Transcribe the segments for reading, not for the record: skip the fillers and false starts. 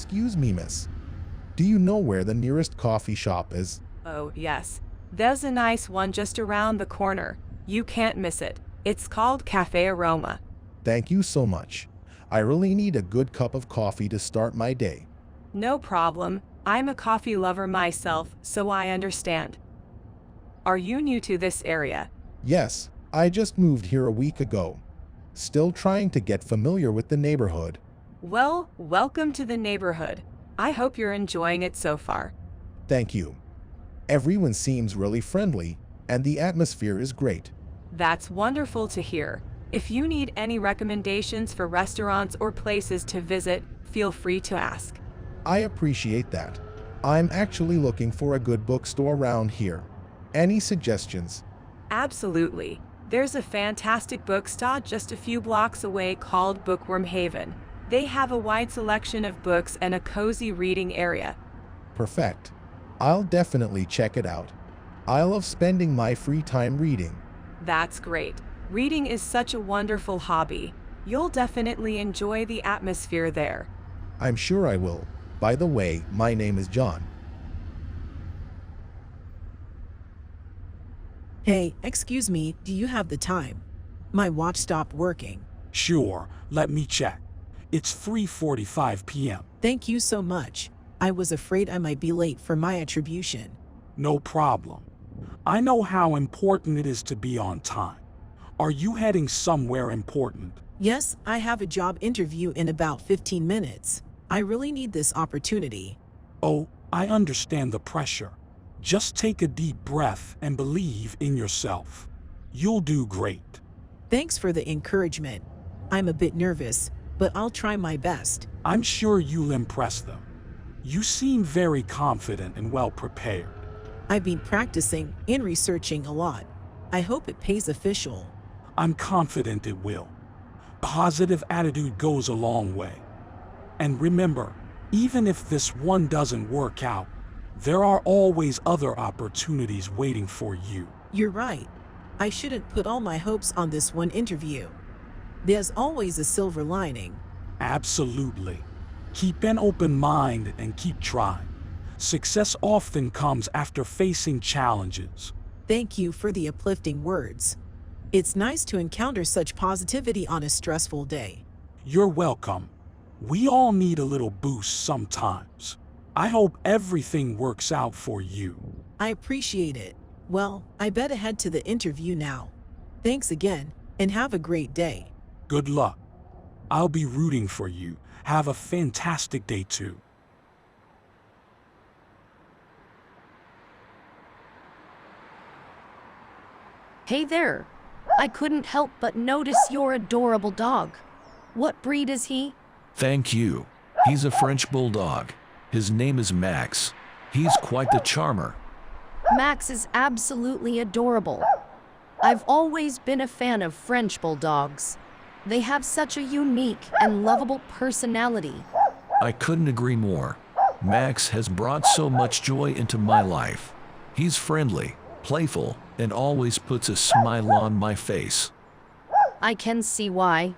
Excuse me, miss. Do you know where the nearest coffee shop is? Oh, yes. There's a nice one just around the corner. You can't miss it. It's called Cafe Aroma. Thank you so much. I really need a good cup of coffee to start my day. No problem. I'm a coffee lover myself, so I understand. Are you new to this area? Yes, I just moved here a week ago. Still trying to get familiar with the neighborhood. Well, welcome to the neighborhood. I hope you're enjoying it so far. Thank you. Everyone seems really friendly, and the atmosphere is great. That's wonderful to hear. If you need any recommendations for restaurants or places to visit, feel free to ask. I appreciate that. I'm actually looking for a good bookstore around here. Any suggestions? Absolutely. There's a fantastic bookstore just a few blocks away called Bookworm Haven. They have a wide selection of books and a cozy reading area. Perfect. I'll definitely check it out. I love spending my free time reading. That's great. Reading is such a wonderful hobby. You'll definitely enjoy the atmosphere there. I'm sure I will. By the way, my name is John. Hey, excuse me, do you have the time? My watch stopped working. Sure, let me check. It's 3:45 p.m. Thank you so much. I was afraid I might be late for my attribution. No problem. I know how important it is to be on time. Are you heading somewhere important? Yes, I have a job interview in about 15 minutes. I really need this opportunity. Oh, I understand the pressure. Just take a deep breath and believe in yourself. You'll do great. Thanks for the encouragement. I'm a bit nervous, but I'll try my best. I'm sure you'll impress them. You seem very confident and well prepared. I've been practicing and researching a lot. I hope it pays official. I'm confident it will. Positive attitude goes a long way. And remember, even if this one doesn't work out, there are always other opportunities waiting for you. You're right. I shouldn't put all my hopes on this one interview. There's always a silver lining. Absolutely. Keep an open mind and keep trying. Success often comes after facing challenges. Thank you for the uplifting words. It's nice to encounter such positivity on a stressful day. You're welcome. We all need a little boost sometimes. I hope everything works out for you. I appreciate it. Well, I better head to the interview now. Thanks again, and have a great day. Good luck. I'll be rooting for you. Have a fantastic day too. Hey there. I couldn't help but notice your adorable dog. What breed is he? Thank you. He's a French bulldog. His name is Max. He's quite the charmer. Max is absolutely adorable. I've always been a fan of French bulldogs. They have such a unique and lovable personality. I couldn't agree more. Max has brought so much joy into my life. He's friendly, playful, and always puts a smile on my face. I can see why.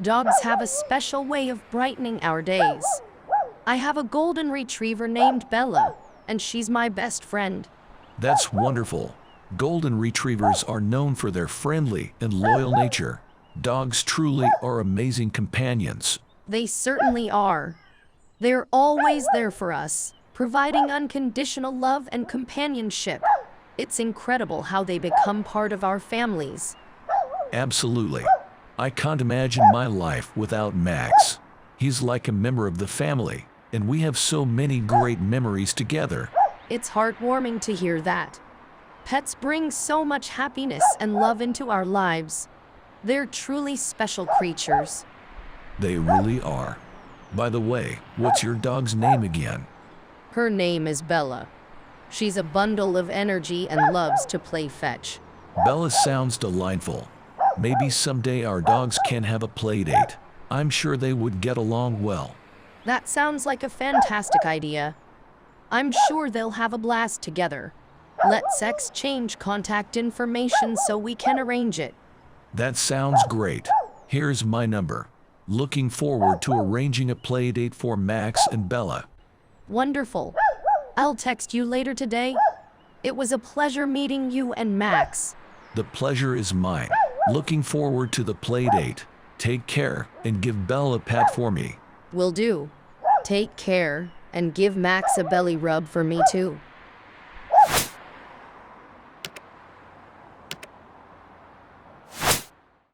Dogs have a special way of brightening our days. I have a golden retriever named Bella, and she's my best friend. That's wonderful. Golden retrievers are known for their friendly and loyal nature. Dogs truly are amazing companions. They certainly are. They're always there for us, providing unconditional love and companionship. It's incredible how they become part of our families. Absolutely. I can't imagine my life without Max. He's like a member of the family, and we have so many great memories together. It's heartwarming to hear that. Pets bring so much happiness and love into our lives. They're truly special creatures. They really are. By the way, what's your dog's name again? Her name is Bella. She's a bundle of energy and loves to play fetch. Bella sounds delightful. Maybe someday our dogs can have a play date. I'm sure they would get along well. That sounds like a fantastic idea. I'm sure they'll have a blast together. Let's exchange contact information so we can arrange it. That sounds great. Here's my number. Looking forward to arranging a play date for Max and Bella. Wonderful. I'll text you later today. It was a pleasure meeting you and Max. The pleasure is mine. Looking forward to the play date. Take care and give Bella a pat for me. Will do. Take care and give Max a belly rub for me too.